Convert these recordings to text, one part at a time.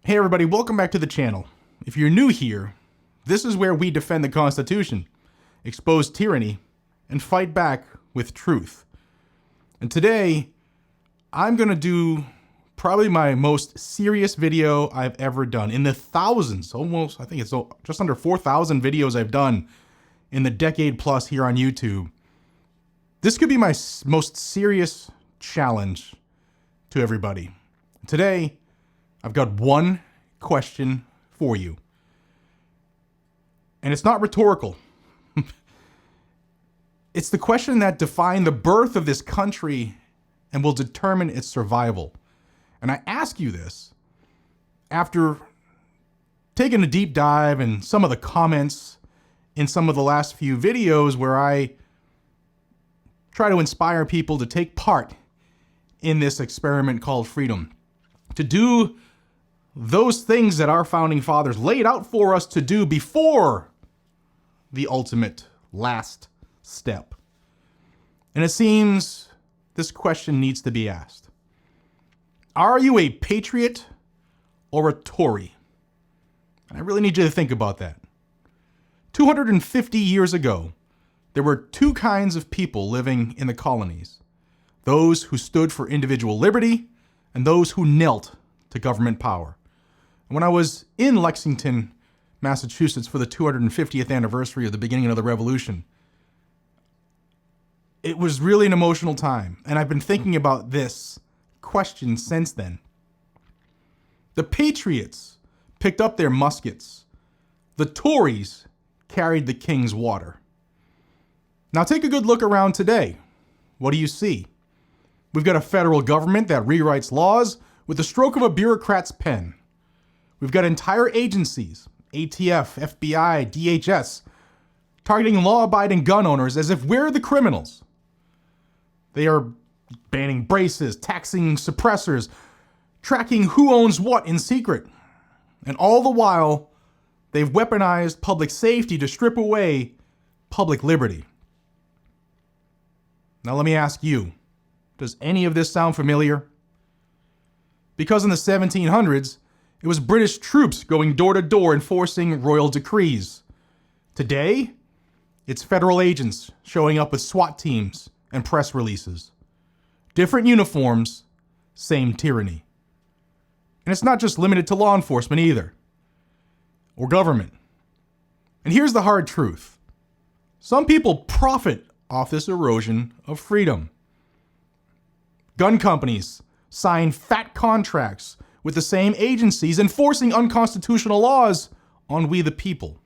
Hey everybody, welcome back to the channel. If you're new here, this is where we defend the Constitution, expose tyranny, and fight back with truth. And today, I'm gonna do probably my most serious video I've ever done. In the thousands, almost, I think it's just under 4,000 videos I've done in the decade plus here on YouTube. This could be my most serious challenge to everybody. Today, I've got one question for you. And it's not rhetorical. It's the question that defined the birth of this country and will determine its survival. And I ask you this after taking a deep dive in some of the comments in some of the last few videos where I try to inspire people to take part in this experiment called freedom, to do those things that our founding fathers laid out for us to do before the ultimate last step. And it seems this question needs to be asked. Are you a patriot or a Tory? And I really need you to think about that. 250 years ago, there were two kinds of people living in the colonies. Those who stood for individual liberty and those who knelt to government power. When I was in Lexington, Massachusetts for the 250th anniversary of the beginning of the revolution, it was really an emotional time. And I've been thinking about this question since then. The Patriots picked up their muskets. The Tories carried the king's water. Now take a good look around today. What do you see? We've got a federal government that rewrites laws with the stroke of a bureaucrat's pen. We've got entire agencies, ATF, FBI, DHS, targeting law-abiding gun owners as if we're the criminals. They are banning braces, taxing suppressors, tracking who owns what in secret. And all the while, they've weaponized public safety to strip away public liberty. Now let me ask you, does any of this sound familiar? Because in the 1700s, it was British troops going door to door enforcing royal decrees. Today, it's federal agents showing up with SWAT teams and press releases. Different uniforms, same tyranny. And it's not just limited to law enforcement either, or government. And here's the hard truth. Some people profit off this erosion of freedom. Gun companies sign fat contracts with the same agencies enforcing unconstitutional laws on we the people.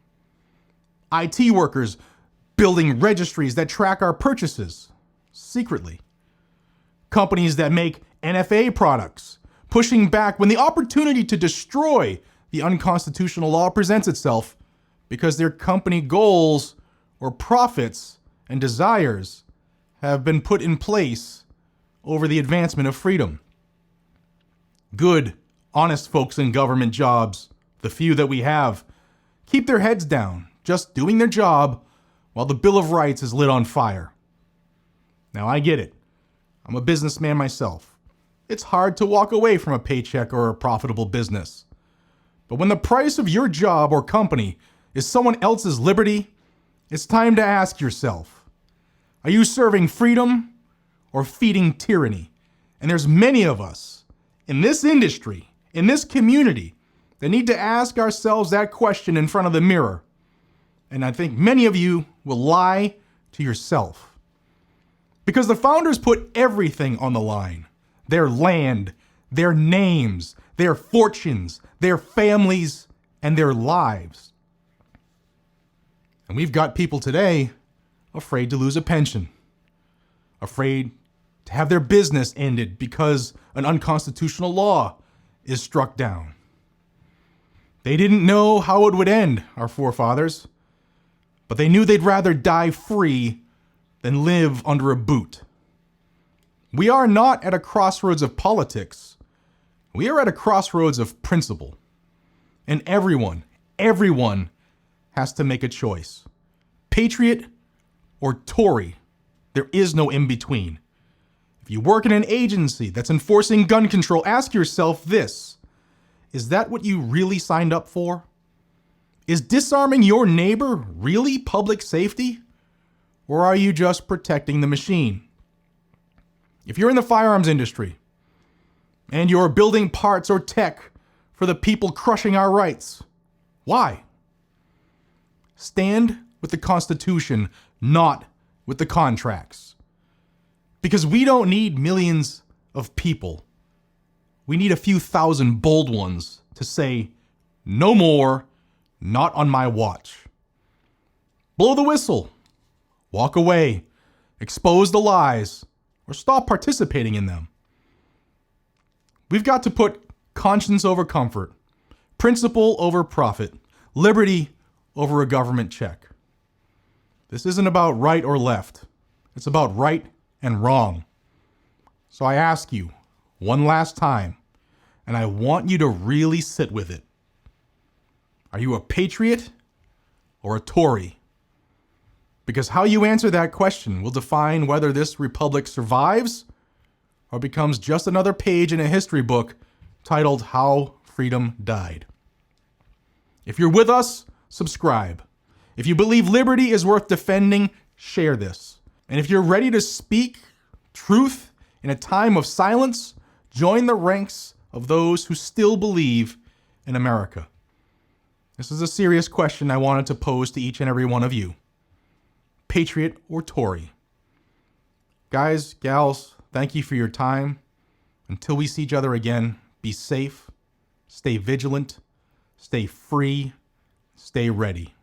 IT workers building registries that track our purchases secretly. Companies that make NFA products pushing back when the opportunity to destroy the unconstitutional law presents itself because their company goals or profits and desires have been put in place over the advancement of freedom. Good, honest folks in government jobs, the few that we have, keep their heads down, just doing their job while the Bill of Rights is lit on fire. Now I get it. I'm a businessman myself. It's hard to walk away from a paycheck or a profitable business. But when the price of your job or company is someone else's liberty, it's time to ask yourself, are you serving freedom or feeding tyranny? And there's many of us in this industry, in this community, that need to ask ourselves that question in front of the mirror. And I think many of you will lie to yourself. Because the founders put everything on the line. Their land, their names, their fortunes, their families, and their lives. And we've got people today afraid to lose a pension. Afraid to have their business ended because an unconstitutional law is struck down. They didn't know how it would end, our forefathers, but they knew they'd rather die free than live under a boot. We are not at a crossroads of politics. We are at a crossroads of principle. And everyone has to make a choice. Patriot or Tory. There is no in between. If you work in an agency that's enforcing gun control, ask yourself this. Is that what you really signed up for? Is disarming your neighbor really public safety? Or are you just protecting the machine? If you're in the firearms industry and you're building parts or tech for the people crushing our rights, why? Stand with the Constitution, not with the contracts. Because we don't need millions of people. We need a few thousand bold ones to say, no more, not on my watch. Blow the whistle, walk away, expose the lies, or stop participating in them. We've got to put conscience over comfort, principle over profit, liberty over a government check. This isn't about right or left. It's about right and wrong. So I ask you one last time, and I want you to really sit with it. Are you a patriot or a Tory? Because how you answer that question will define whether this republic survives or becomes just another page in a history book titled How Freedom Died. If you're with us, subscribe. If you believe liberty is worth defending, share this. And if you're ready to speak truth in a time of silence, join the ranks of those who still believe in America. This is a serious question I wanted to pose to each and every one of you. Patriot or Tory? Guys, gals, thank you for your time. Until we see each other again, be safe, stay vigilant, stay free, stay ready.